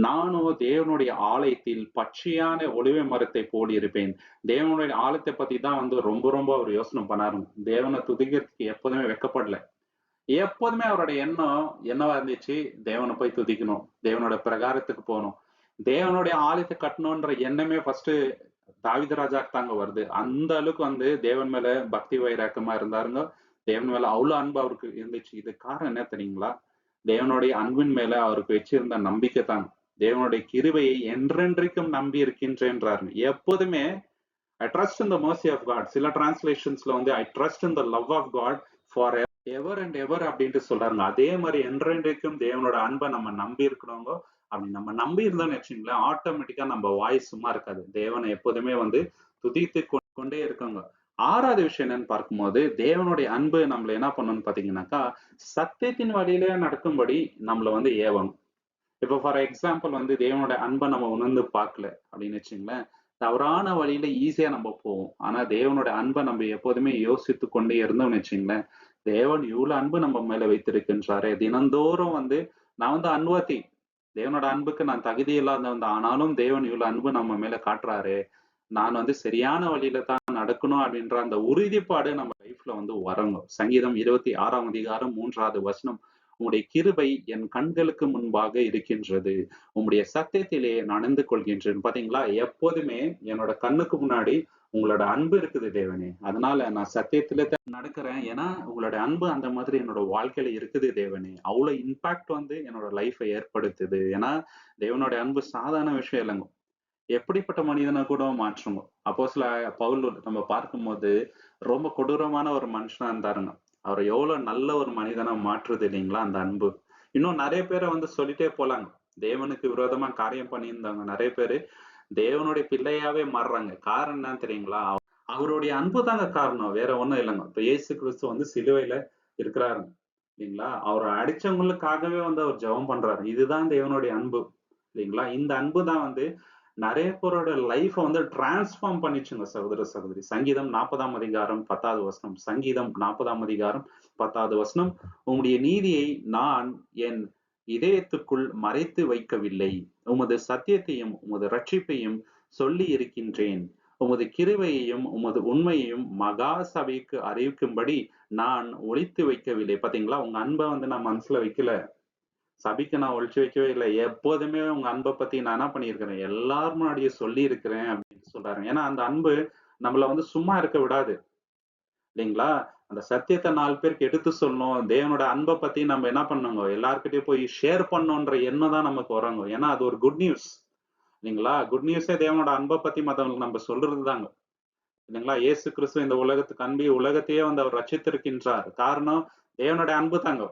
நானோ தேவனுடைய ஆலயத்தில் பச்சையான ஒலிவ மரத்தை போல் இருப்பேன். தேவனுடைய ஆலயத்தை பத்தி தான் வந்து ரொம்ப ரொம்ப அவர் யோசனை பண்ணாரு. தேவனை துதிக்கிறதுக்கு எப்போதுமே வெக்கப்படல. எப்போதுமே அவருடைய எண்ணம் என்னவா இருந்துச்சு? தேவனை போய் துதிக்கணும், தேவனோட பிரகாரத்துக்கு போகணும், தேவனுடைய ஆலயத்தை கட்டணும்ன்ற எண்ணமே ஃபர்ஸ்ட் தாவீது ராஜாக்கு தாங்க வருது. அந்த அளவுக்கு வந்து தேவன் மேல பக்தி வைராக்கமா இருந்தாருங்க. தேவன் மேல அவ்வளவு அன்பு அவருக்கு இருந்துச்சு. இது காரணம் என்ன தெரியுங்களா? தேவனுடைய அன்பின் மேல அவருக்கு வச்சிருந்த நம்பிக்கை தான். தேவனுடைய கிருபையை என்றென்றைக்கும் நம்பி இருக்கின்றேன்றாரு. எப்போதுமே I trust in the mercy of God. சில டிரான்ஸ்லேஷன்ஸ்ல வந்து I trust in the love of God for ever and ever அப்படின்ட்டு சொல்றாங்க. அதே மாதிரி என்றென்றைக்கும் தேவனோட அன்பை நம்ம நம்பி இருக்கிறவங்க. அப்படி நம்ம நம்பி இருந்தோம்னு வச்சுங்களேன், ஆட்டோமேட்டிக்கா நம்ம வாய் சும்மா இருக்காது. தேவனை எப்போதுமே வந்து துதித்து கொண்டே இருக்காங்க. 6வது விஷயம் என்னன்னு பார்க்கும்போது, தேவனுடைய அன்பு நம்மள என்ன பண்ணணும்னு பாத்தீங்கன்னாக்கா, சத்தியத்தின் வழியிலே நடக்கும்படி நம்மள வந்து ஏவணும். இப்போ ஃபார் எக்ஸாம்பிள் வந்து தேவனோட அன்பை நம்ம உணர்ந்து பார்க்கல அப்படின்னு வச்சுங்களேன், தவறான வழியில ஈஸியா நம்ம போவோம். ஆனா தேவனோட அன்பை நம்ம எப்போதுமே யோசித்து கொண்டே இருந்தோம்னு வச்சுங்களேன், தேவன் இவ்வளவு அன்பு நம்ம மேல வைத்திருக்கின்றாரு. தினந்தோறும் வந்து நான் வந்து அன்வர்த்தி, தேவனோட அன்புக்கு நான் தகுதி இல்லாதவன், ஆனாலும் தேவன் இவ்வளவு அன்பு நம்ம மேல காட்டுறாரு, நான் வந்து சரியான வழியில தான் நடக்கணும் அப்படின்ற அந்த உறுதிப்பாடு நம்ம லைஃப்ல வந்து வரணும். சங்கீதம் 26ஆம் அதிகாரம் 3வது வசனம். உம்முடைய கிருபை என் கண்களுக்கு முன்பாக இருக்கின்றது, உம்முடைய சத்தியத்திலே நடந்து கொள்கின்றேன். பாத்தீங்களா? எப்போதுமே என்னோட கண்ணுக்கு முன்னாடி உங்களோட அன்பு இருக்குது தேவனே. அதனால நான் சத்தியத்திலே தான் நடக்கிறேன். ஏன்னா உங்களோட அன்பு அந்த மாதிரி என்னோட வாழ்க்கையில இருக்குது தேவனே. அவ்வளவு இம்பாக்ட் வந்து என்னோட லைஃபை ஏற்படுத்துது. ஏன்னா தேவனோட அன்பு சாதாரண விஷயம் இல்லைங்க. எப்படிப்பட்ட மனிதனை கூட மாற்றுங்க. அப்போஸ்தலர் பவுல் நம்ம பார்க்கும்போது ரொம்ப கொடூரமான ஒரு மனுஷனா இருந்தாருங்க. அவர் எவ்வளவு நல்ல ஒரு மனிதனா மாற்றுது இல்லைங்களா அந்த அன்பு. இன்னும் நிறைய பேரை வந்து சொல்லிட்டே போலாங்க. தேவனுக்கு விரோதமா காரியம் பண்ணியிருந்தவங்க நிறைய பேரு தேவனுடைய பிள்ளையாவே மாறுறாங்க. காரணம் என்னன்னு தெரியுங்களா? அவருடைய அன்பு தாங்க காரணம். வேற ஒண்ணும் இல்லைங்க. இப்ப இயேசு கிறிஸ்து வந்து சிலுவையில இருக்கிறாரு இல்லைங்களா? அவரை அடிச்சவங்களுக்காகவே வந்து அவர் ஜெபம் பண்றாரு. இதுதான் தேவனுடைய அன்பு இல்லைங்களா? இந்த அன்பு தான் வந்து நிறைய பேரோட லைஃப வந்து டிரான்ஸ்ஃபார்ம் பண்ணிச்சுங்க சகோதர சகோதரி. சங்கீதம் 40ஆம் அதிகாரம் 10வது வசனம். சங்கீதம் 40ஆம் அதிகாரம் 10வது வசனம். உம்முடைய நீதியை நான் என் இதயத்துக்குள் மறைத்து வைக்கவில்லை. உமது சத்தியத்தையும் உமது ரட்சிப்பையும் சொல்லி இருக்கின்றேன். உமது கிருபையையும் உமது உண்மையையும் மகா சபைக்கு அறிவிக்கும்படி நான் ஒளித்து வைக்கவில்லை. பாத்தீங்களா? உங்க அன்பை வந்து நான் மனசுல வைக்கல. சபைக்கு நான் ஒழிச்சு வைக்கவே இல்லை. எப்போதுமே உங்க அன்பை பத்தி நான் என்ன பண்ணியிருக்கிறேன், எல்லாரும் முன்னாடியே சொல்லி இருக்கிறேன் அப்படின்னு சொல்றாரு. ஏன்னா அந்த அன்பு நம்மள வந்து சும்மா இருக்க விடாது இல்லைங்களா? அந்த சத்தியத்தை 4 பேருக்கு எடுத்து சொல்லணும். தேவனோட அன்பை பத்தி நம்ம என்ன பண்ணோங்க, எல்லார்கிட்டயும் போய் ஷேர் பண்ணணுன்ற எண்ணம் தான் நமக்கு வரோங்க. ஏன்னா அது ஒரு குட் நியூஸ் இல்லைங்களா? குட் நியூஸே தேவனோட அன்பை பத்தி மத்தவங்களுக்கு நம்ம சொல்றது தாங்க இல்லைங்களா? இயேசு கிறிஸ்து இந்த உலகத்துக்கு அன்பி உலகத்தையே வந்து அவர் ரட்சித்திருக்கின்றார். காரணம் தேவனுடைய அன்பு தாங்க.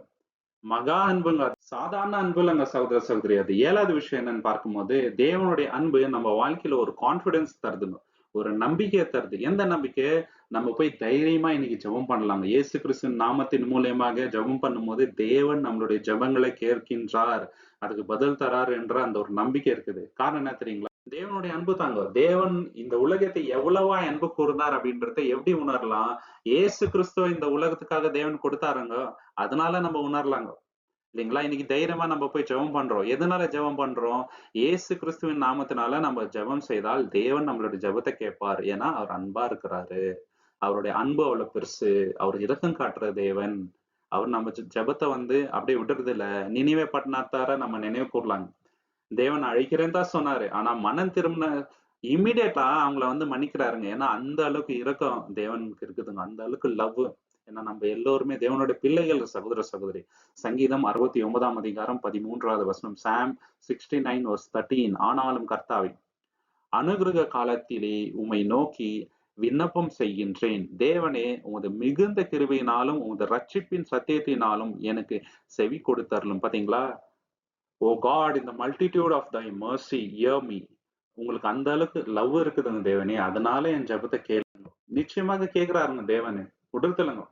மகா அன்புங்க. அது சாதாரண அன்பு இல்லைங்க சகோதர சகோதரி. அது 7வது விஷயம் என்னன்னு பார்க்கும்போது, தேவனுடைய அன்பு நம்ம வாழ்க்கையில ஒரு கான்ஃபிடன்ஸ் தருதுங்க. ஒரு நம்பிக்கையை தருது. எந்த நம்பிக்கை? நம்ம போய் தைரியமா இன்னைக்கு ஜெபம் பண்ணலாங்க. இயேசு கிறிஸ்துவின் நாமத்தின் மூலியமாக ஜெபம் பண்ணும்போது, தேவன் நம்மளுடைய ஜெபங்களை கேட்கின்றார். அதுக்கு பதில் தரார் என்ற அந்த ஒரு நம்பிக்கை இருக்குது. காரணம் என்ன தெரியுங்களா? தேவனுடைய அன்பு தாங்க. தேவன் இந்த உலகத்தை எவ்வளவா அன்பு கூர்ந்தார் அப்படின்றத எப்படி உணரலாம்? இயேசு கிறிஸ்துவ இந்த உலகத்துக்காக தேவன் கொடுத்தாருங்க. அதனால நம்ம உணரலாங்க. இல்லைங்களா? இன்னைக்கு தைரியமா நம்ம போய் ஜெபம் பண்றோம். எதனால ஜெபம் பண்றோம்? இயேசு கிறிஸ்துவின் நாமத்தினால நம்ம ஜெபம் செய்தால் தேவன் நம்மளுடைய ஜெபத்தை கேட்பார். ஏன்னா அவர் அன்பா இருக்கிறாரு. அவருடைய அன்பு அவ்வளவு பெருசு. அவர் இரக்கம் காட்டுற தேவன். அவர் நம்ம ஜெபத்தை வந்து அப்படியே விடுறது இல்ல. நினிவே பட்டணத்தார நம்ம நினைவு கூறலாங்க. தேவன் அழிக்கிறேன்னு தான் சொன்னாரு. ஆனா மனம் திரும்பின இம்மிடியட்டா அவங்கள வந்து மன்னிக்கிறாருங்க. ஏன்னா அந்த அளவுக்கு இரக்கம் தேவனுக்கு இருக்குதுங்க. அந்த அளவுக்கு லவ். ஏன்னா நம்ம எல்லோருமே தேவனுடைய பிள்ளைகள் சகோதர சகோதரி. சங்கீதம் 69ஆம் அதிகாரம் 13வது வசனம். சாம் 69 verse 13. ஆனாலும் கர்த்தாவே, அனுக்கிரக காலத்திலே உம்மை நோக்கி விண்ணப்பம் செய்கின்றேன். தேவனே, உமது மிகுந்த கிருபையினாலும் உமது ரட்சிப்பின் சத்தியத்தினாலும் எனக்கு செவி கொடுத்தருளும். பாத்தீங்களா? ஓ God, in the multitude of thy mercy hear me. உங்களுக்கு அந்த அளவுக்கு லவ் இருக்குதுங்க தேவனே. அதனால என் ஜெபத்தை கேளுங்க. நிச்சயமாக கேட்கிறாருங்க தேவனு. விடுதலைங்க.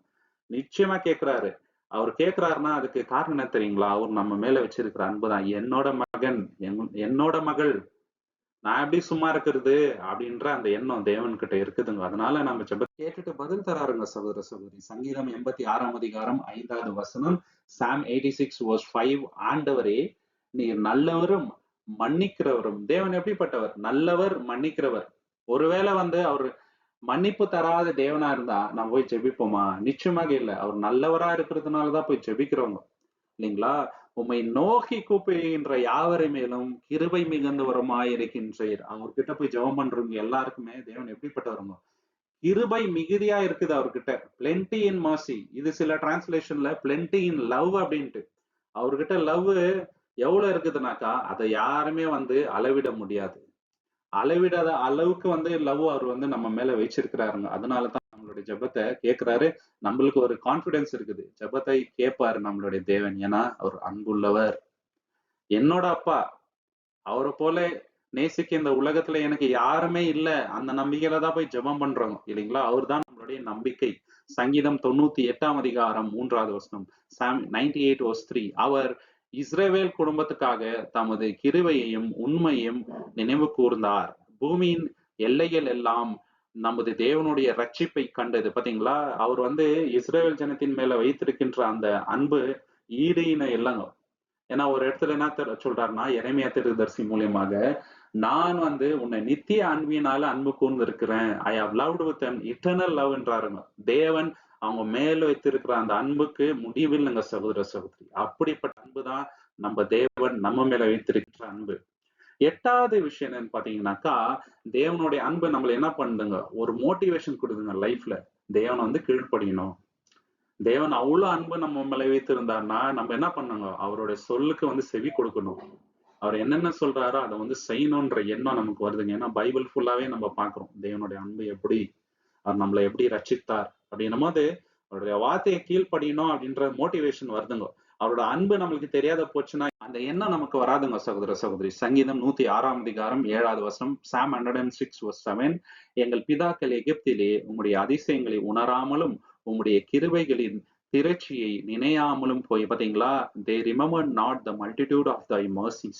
நிச்சயமா கேட்கிறாரு. அவர் கேட்கிறாருன்னா அதுக்கு காரணம் என்ன தெரியுங்களா? அவர் நம்ம மேல வச்சிருக்கிற அன்புதான். என்னோட மகன், என்னோட மகள், நான் எப்படி சும்மா இருக்கிறது அப்படின்ற அந்த எண்ணம் தேவன் கிட்ட இருக்குதுங்க. அதனால நம்ம ஜெபத்தை கேட்டுட்டு பதில் தராருங்க சகோதர சகோதரி. சங்கீதம் 86ஆம் அதிகாரம் 5வது வசனம். சாம் 86 verse 5. ஆண்டவரே, நீர் நல்லவரும் மன்னிக்கிறவரும். தேவன் எப்படிப்பட்டவர்? நல்லவர், மன்னிக்கிறவர். ஒருவேளை வந்து அவர் மன்னிப்பு தராத தேவனா இருந்தா நம்ம போய் ஜெபிப்போமா? நிச்சயமாக இல்ல. அவர் நல்லவரா இருக்கிறதுனாலதான் போய் ஜெபிக்கிறோங்க இல்லைங்களா? உம்மை நோக்கி கூப்பிடுகின்ற யாவரை மேலும் கிருபை மிகுந்தவருமாய் இருக்கின்றீர். அவர்கிட்ட போய் ஜெபம் பண்றவங்க எல்லாருக்குமே தேவன் எப்படிப்பட்டவருங்க? கிருபை மிகுதியா இருக்குது அவர்கிட்ட. பிளென்டி இன் மர்சி. இது சில டிரான்ஸ்லேஷன்ல பிளென்டி இன் லவ் அப்படின்ட்டு. அவர்கிட்ட லவ் எவ்வளவு இருக்குதுனாக்கா அதை யாருமே வந்து அளவிட முடியாது. அளவிடாத அளவுக்கு வந்து லவ் அவர் வந்து நம்ம மேல வச்சிருக்கிறாருங்க. அதனாலதான் நம்மளுடைய ஜெபத்தை கேட்கிறாரு. நம்மளுக்கு ஒரு கான்பிடன்ஸ் இருக்குது. ஜெபத்தை கேட்பாரு நம்மளுடைய தேவன். ஏன்னா அவர் அன்புள்ளவர். என்னோட அப்பா அவரை போல நேசிக்க இந்த உலகத்துல எனக்கு யாருமே இல்ல. அந்த நம்பிக்கையில தான் போய் ஜெபம் பண்றோம் இல்லைங்களா? அவர் தான் நம்மளுடைய நம்பிக்கை. சங்கீதம் 98ஆம் அதிகாரம் 3வது வசனம். சாம் 98 verse 3. அவர் இஸ்ரவேல் குடும்பத்துக்காக தமது கிருபையையும் உண்மையையும் நினைவு கூர்ந்தார். பூமியின் எல்லைகள் எல்லாம் நமது தேவனுடைய ரட்சிப்பை கண்டது. பாத்தீங்களா? அவர் வந்து இஸ்ரவேல் ஜனத்தின் மேல வைத்திருக்கின்ற அந்த அன்பு ஈடு இணை இல்லைங்க. ஏன்னா ஒரு இடத்துல என்ன சொல்றாருன்னா, எரேமியா தீர்க்கதரிசி மூலியமாக, நான் வந்து உன்னை நித்திய அன்பினால அன்பு கூர்ந்து இருக்கிறேன். I have loved with an eternal love என்றாருங்க. தேவன் அவங்க மேல வைத்திருக்கிற அந்த அன்புக்கு முடிவில்லைங்க சகோதர சகோதரி. அப்படிப்பட்ட அன்பு தான் நம்ம தேவன் நம்ம மேல வைத்திருக்கிற அன்பு. 8வது விஷயம் என்னன்னு பாத்தீங்கன்னாக்கா, தேவனுடைய அன்பு நம்மள என்ன பண்ணுதுங்க? ஒரு மோட்டிவேஷன் கொடுக்குங்க லைஃப்ல. தேவனை வந்து கீழ்ப்படியணும். தேவன் அவ்வளவு அன்பு நம்ம மேல வைத்திருந்தாருன்னா நம்ம என்ன பண்ணணும்? அவருடைய சொல்லுக்கு வந்து செவி கொடுக்கணும். அவர் என்னென்ன சொல்றாரோ அதை வந்து செய்யணுன்ற எண்ணம் நமக்கு வருதுங்க. ஏன்னா பைபிள் ஃபுல்லாவே நம்ம பாக்குறோம் தேவனுடைய அன்பு எப்படி, அவர் நம்மளை எப்படி ரட்சித்தார் அப்படின்னும் போது அவருடைய வார்த்தையை கீழ்ப்படியணும் அப்படின்ற மோட்டிவேஷன் வருதுங்க. அவரோட அன்பு நம்மளுக்கு தெரியாத போச்சுன்னா அந்த எண்ணம் நமக்கு வராதுங்க சகோதர சகோதரி. சங்கீதம் 106 7வது வசனம், Psalm 106:7, எங்கள் பிதாக்கள் எகிப்திலே உம்முடைய அதிசயங்களை உணராமலும் உம்முடைய கிருபைகளின் திரட்சியை நினையாமலும் போய். பாத்தீங்களா, they remember not the multitude of thy mercies.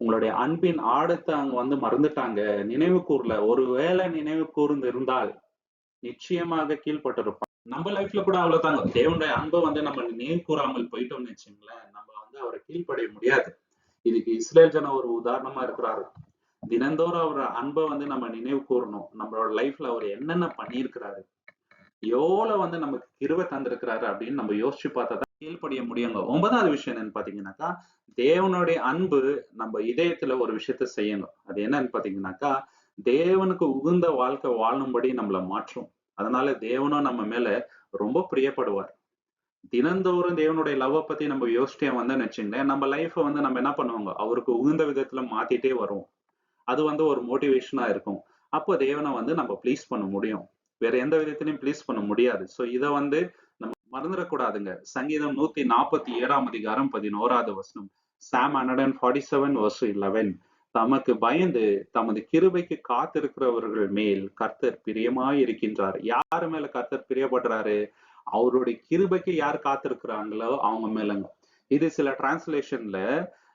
உங்களுடைய அன்பின் ஆழத்தை அங்க வந்து மறந்துட்டாங்க, நினைவு கூறல. ஒருவேளை நினைவு கூர்ந்து இருந்தால் நிச்சயமாக கீழ்பட்டிருப்பாங்க. நம்ம லைஃப்ல கூட அவ்வளவுதாங்க. தேவனுடைய அன்பை வந்து நம்ம நினைவு கூறாமல் போயிட்டோம்னு வச்சுங்களேன், நம்ம வந்து அவரை கீழ்ப்படைய முடியாது. இதுக்கு இஸ்ரேல் ஜனம் ஒரு உதாரணமா இருக்கிறாரு. தினந்தோறும் அவர் அன்பை வந்து நம்ம நினைவு கூறணும். நம்மளோட லைஃப்ல அவர் என்னென்ன பண்ணியிருக்கிறாரு, எவ்வளவு வந்து நமக்கு கிருபை தந்திருக்கிறாரு அப்படின்னு நம்ம யோசிச்சு பார்த்தா தான் கீழ்ப்படிய முடியுங்க. 9வது விஷயம் என்னன்னு பாத்தீங்கன்னாக்கா, தேவனுடைய அன்பு நம்ம இதயத்துல ஒரு விஷயத்த செய்யணும். அது என்னன்னு பாத்தீங்கன்னாக்கா, தேவனுக்கு உகுந்த வாழ்க்கை வாழும்படி நம்மள மாற்றும். அதனால தேவனும் நம்ம மேல ரொம்ப பிரியப்படுவார். தினந்தோறும் தேவனுடைய லவ் பத்தி நம்ம யோசிச்சே வந்தோம்னு வச்சுங்களேன், நம்ம லைஃப வந்து நம்ம என்ன பண்ணுவாங்க, அவருக்கு உகுந்த விதத்துல மாத்திட்டே வருவோம். அது வந்து ஒரு மோட்டிவேஷனா இருக்கும். அப்போ தேவனை வந்து நம்ம ப்ளீஸ் பண்ண முடியும். வேற எந்த விதத்திலையும் ப்ளீஸ் பண்ண முடியாது. சோ இதை வந்து நம்ம மறந்துடக்கூடாதுங்க. சங்கீதம் 147 வசனம், Psalm 147:11, தமக்கு பயந்து தமது கிருபைக்கு காத்திருக்கிறவர்கள் மேல் கர்த்தர் பிரியமாய் இருக்கின்றார். யாரு மேல கர்த்தர் பிரியப்படுறாரு? அவருடைய கிருபைக்கு யார் காத்திருக்கிறாங்களோ அவங்க மேலங்க. இது சில டிரான்ஸ்லேஷன்ல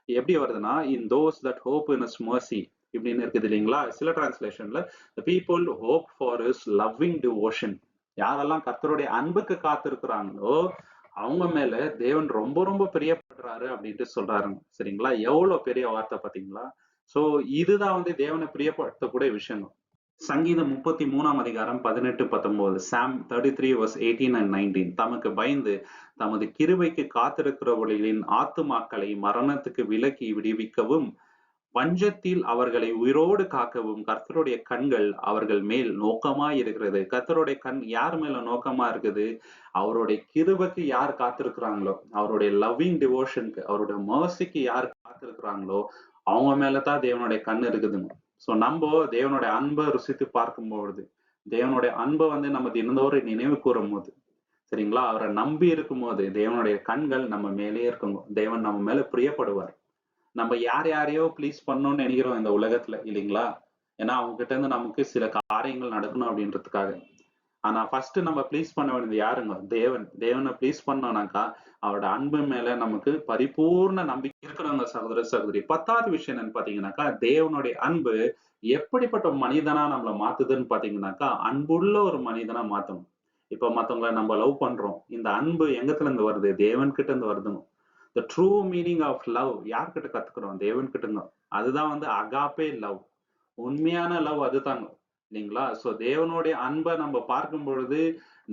எப்படி வருதுன்னா, in those that hope in his mercy இப்படின்னு இருக்குது இல்லைங்களா. சில டிரான்ஸ்லேஷன்ல the people hope for his loving devotion. யாரெல்லாம் கர்த்தருடைய அன்புக்கு காத்திருக்கிறாங்களோ அவங்க மேல தேவன் ரொம்ப ரொம்ப பிரியப்படுறாரு அப்படின்ட்டு சொல்றாருங்க. சரிங்களா, எவ்வளவு பெரிய வார்த்தை பாத்தீங்களா. சோ இதுதான் வந்து தேவனை பிரியப்படுத்தக்கூடிய விஷயம். சங்கீதம் 33:18-19, Psalm 33:18-19, தமக்கு பயந்து தமது கிருபைக்கு காத்திருக்கிறவர்களின் ஆத்துமாக்களை மரணத்துக்கு விலக்கி விடுவிக்கவும் பஞ்சத்தில் அவர்களை உயிரோடு காக்கவும் கர்த்தருடைய கண்கள் அவர்கள் மேல் நோக்கமாய் இருக்கிறது. கர்த்தருடைய கண் யார் மேல நோக்கமா இருக்குது? அவருடைய கிருபைக்கு யார் காத்திருக்கிறாங்களோ, அவருடைய லவ்விங் டிவோஷனுக்கு, அவருடைய மர்சிக்கு யார் காத்திருக்கிறாங்களோ அவங்க மேலதான் தேவனுடைய கண் இருக்குதுங்க. சோ நம்ம தேவனுடைய அன்பை ருசித்து பார்க்கும்பொழுது, தேவனுடைய அன்பை வந்து நம்ம தினந்தோறும் நினைவு கூறும் போது, சரிங்களா, அவரை நம்பி இருக்கும் போது தேவனுடைய கண்கள் நம்ம மேலே இருக்குங்க. தேவன் நம்ம மேல பிரியப்படுவார். நம்ம யாரையோ ப்ளீஸ் பண்ணணும்னு நினைக்கிறோம் இந்த உலகத்துல இல்லைங்களா. ஏன்னா அவங்க கிட்ட இருந்து நமக்கு சில காரியங்கள் நடக்கணும் அப்படின்றதுக்காக. ஆனா ஃபர்ஸ்ட் நம்ம ப்ளீஸ் பண்ண வேண்டியது யாருங்க? தேவன். தேவனை ப்ளீஸ் பண்ணோம்னாக்கா அவரோட அன்பு மேல நமக்கு பரிபூர்ண நம்பிக்கை இருக்கிறவங்க சகோதர சகோதரி. 10வது விஷயம் என்னன்னு பாத்தீங்கன்னாக்கா, தேவனுடைய அன்பு எப்படிப்பட்ட மனிதனா நம்மள மாத்துதுன்னு பாத்தீங்கன்னாக்கா, அன்புள்ள ஒரு மனிதனா மாத்தணும். இப்ப மத்தவங்களை நம்ம லவ் பண்றோம், இந்த அன்பு எங்கத்துல இருந்து வருது? தேவன் கிட்ட இருந்து வருதுங்க. the true meaning of love யார்கிட்ட கத்துக்கிறோம்? தேவன் கிட்டங்க. அதுதான் வந்து அகாப்பே லவ். உண்மையான லவ் அதுதாங்க இல்லைங்களா. சோ தேவனுடைய அன்பை நம்ம பார்க்கும் பொழுது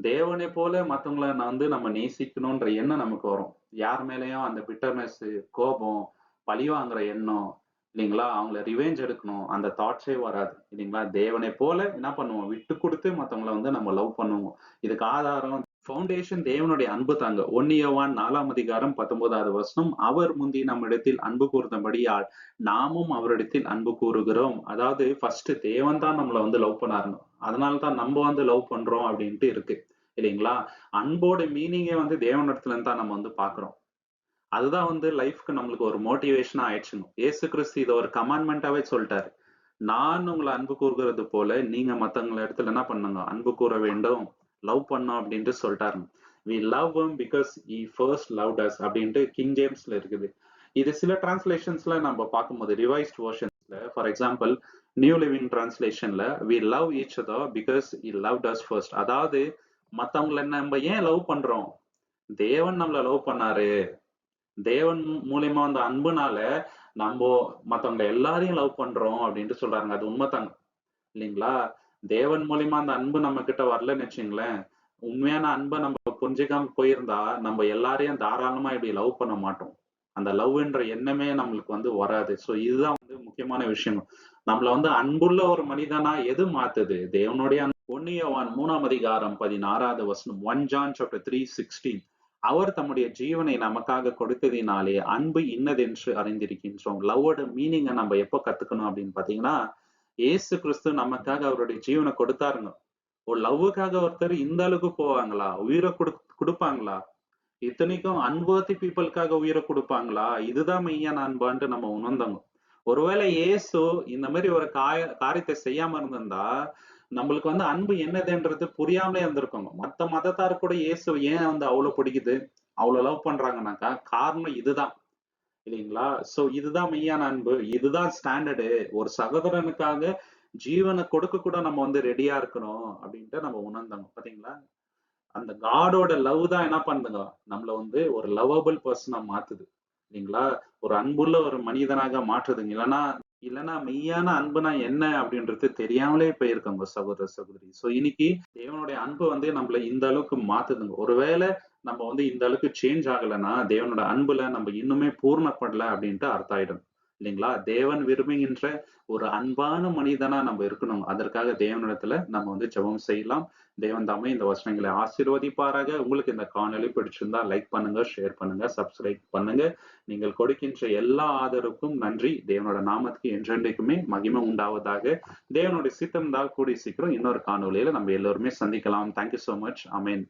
தேவனை போல மத்தவங்களை வந்து நம்ம நேசிக்கணும்ன்ற எண்ணம் நமக்கு வரும். யார் மேலேயும் அந்த பிட்டர்னஸ், கோபம், பழி வாங்குற எண்ணம் இல்லைங்களா, அவங்கள ரிவெஞ்ச் எடுக்கணும் அந்த தாட்ஸே வராது இல்லைங்களா. தேவனை போல என்ன பண்ணுவோம், விட்டு கொடுத்து மத்தவங்களை வந்து நம்ம லவ் பண்ணுவோம். இதுக்கு ஆதாரம் ஃபவுண்டேஷன் தேவனுடைய அன்பு தாங்க. 1 யோவான் 4:19 வசனம், அவர் முந்தி நம்மிடத்தில் அன்பு கூர்ந்தபடியால் நாமும் அவரிடத்தில் அன்பு கூறுகிறோம். அதாவது ஃபர்ஸ்ட் தேவன் தான் நம்மளை வந்து லவ் பண்ணாருங்க, அதனாலதான் நம்ம வந்து லவ் பண்றோம் அப்படின்ட்டு இருக்கு இல்லைங்களா. அன்போட மீனிங்கே வந்து தேவனிடத்துல இருந்து தான் நம்ம வந்து பாக்குறோம். அதுதான் வந்து லைஃப்க்கு நம்மளுக்கு ஒரு மோட்டிவேஷனா ஆயிடுச்சுங்க. இயேசு கிறிஸ்து இதை ஒரு கமாண்ட்மெண்டாவே சொல்லிட்டாரு. நான் உங்களை அன்பு கூறுகிறது போல நீங்க மத்தவங்கள இடத்துல என்ன பண்ணுங்க, அன்பு கூற வேண்டும், லவ் பண்ணோம் அப்படின்ட்டு சொல்லிட்டாரு. we love him because he first loved us அப்படின்ட்டு கிங் ஜேம்ஸ்ல இருக்குது. இது சில டிரான்ஸ்லேஷன்ஸ்ல நம்ம பார்க்கும்போது ரிவைஸ்ட் வெர்ஷன்ஸ்ல, ஃபார் எக்ஸாம்பிள் நியூ லிவிங் டிரான்ஸ்லேஷன்ல we love each other because he loved us first. அதாவது மத்தவங்களை நம்ம ஏன் லவ் பண்றோம்? தேவன் நம்மள லவ் பண்ணாரு. தேவன் மூலியமா அந்த அன்புனால நம்ம மத்தவங்க எல்லாரையும் லவ் பண்றோம் அப்படின்ட்டு சொல்றாங்க. அது உண்மைதாங்க இல்லைங்களா. தேவன் மூலியமா அந்த அன்பு நம்ம கிட்ட வரலன்னு வச்சுங்களேன், உண்மையான அன்பை நம்ம புரிஞ்சுக்காம போயிருந்தா நம்ம எல்லாரையும் தாராளமா இப்படி லவ் பண்ண மாட்டோம். அந்த லவ்ன்ற எண்ணமே நம்மளுக்கு வந்து வராது. சோ இதுதான் வந்து முக்கியமான விஷயம். நம்மள வந்து அன்புள்ள ஒரு மனிதனா எது மாத்துது? தேவனுடைய 1 யோவான் 3:16 1 John 3:16, அவர் தம்முடைய ஜீவனை நமக்காக கொடுத்ததினாலே அன்பு இன்னதென்று அறிந்திருக்கின்றோம். லவ்வோட மீனிங்கை நம்ம எப்போ கத்துக்கணும் அப்படின்னு பாத்தீங்கன்னா, இயேசு கிறிஸ்து நமக்காக அவருடைய ஜீவனை கொடுத்தாருங்க. ஒரு லவ்வுக்காக ஒருத்தர் இந்த அளவுக்கு போவாங்களா? உயிரை கொடுப்பாங்களா? இத்தனைக்கும் அன்வர்த்தி பீப்புளுக்காக உயிரை கொடுப்பாங்களா? இதுதான் மெய்யான அன்பான்ட்டு நம்ம உணர்ந்தோங்க. ஒருவேளை இயேசு இந்த மாதிரி ஒரு காரியத்தை செய்யாம இருந்திருந்தா, நம்மளுக்கு வந்து அன்பு என்னதுன்றது புரியாமலே இருந்திருக்கோங்க. மத்த மதத்தார் கூட இயேசு ஏன் வந்து அவ்வளவு பிடிக்குது, அவ்வளவு லவ் பண்றாங்கன்னாக்கா காரணம் இதுதான் இல்லைங்களா? சோ இதுதான் மெய்யான அன்பு, இதுதான் ஸ்டாண்டர்டு. ஒரு சகோதரனுக்காக ஜீவனை கொடுக்க கூட நம்ம வந்து ரெடியா இருக்கணும் அப்படின்ட்டு நம்ம உணர்ந்தோங்க. பாத்தீங்களா? அந்த காடோட லவ் தான் என்ன பண்ணுதுங்க, நம்மள வந்து ஒரு லவ்வபிள் பர்சனா மாத்துது இல்லைங்களா? ஒரு அன்புள்ள ஒரு மனிதனாக மாற்றுதுங்க. இல்லைன்னா இல்லைன்னா மெய்யான அன்புனா என்ன அப்படின்றது தெரியாமலே போயிருக்கோங்க சகோதர சகோதரி. சோ இன்னைக்கு தேவனுடைய அன்பு வந்து நம்மள இந்த அளவுக்கு மாத்துதுங்க. ஒருவேளை நம்ம வந்து இந்த அளவுக்கு சேஞ்ச் ஆகலைன்னா தேவனோட அன்புல நம்ம இன்னுமே பூர்ணப்படல அப்படின்ட்டு அர்த்தம் ஆயிடும் இல்லைங்களா? தேவன் விரும்புகின்ற ஒரு அன்பான மனிதனா நம்ம இருக்கணும். அதற்காக தேவனிடத்துல நம்ம வந்து ஜெபம் செய்யலாம். தேவன் தாமே இந்த வசனங்களை ஆசீர்வதிப்பாராக. உங்களுக்கு இந்த காணொளி பிடிச்சிருந்தா லைக் பண்ணுங்க, ஷேர் பண்ணுங்க, சப்ஸ்கிரைப் பண்ணுங்க. நீங்கள் கொடுக்கின்ற எல்லா ஆதரவுக்கும் நன்றி. தேவனோட நாமத்துக்கு என்றென்றைக்குமே மகிமை உண்டாவதாக. தேவனுடைய சித்தம் தான் கூடி சீக்கிரம் இன்னொரு காணொளியில நம்ம எல்லோருமே சந்திக்கலாம். Thank you so much. அமேன்.